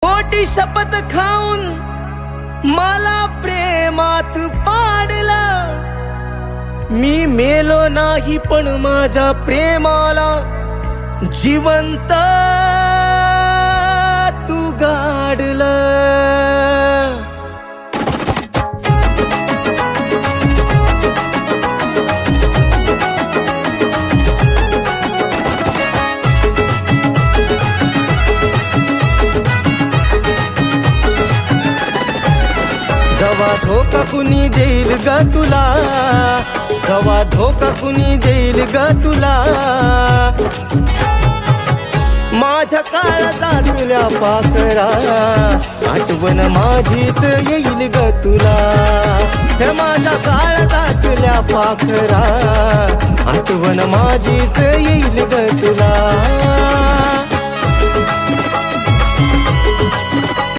मोठी शपथ खाऊन मला प्रेमात पाडलं, मी मेलो नाही पण माझ्या प्रेमाला जिवंत तू गाडलं. जवा धोका कुणी देईल ग तुला, जवा धोका कुणी देईल ग तुला, माझ्या काळजातल्या पाखरा आठवण माझीच येईल ग तुला. हे माझ्या काळजातल्या पाखरा आठवण माझीच येईल ग तुला.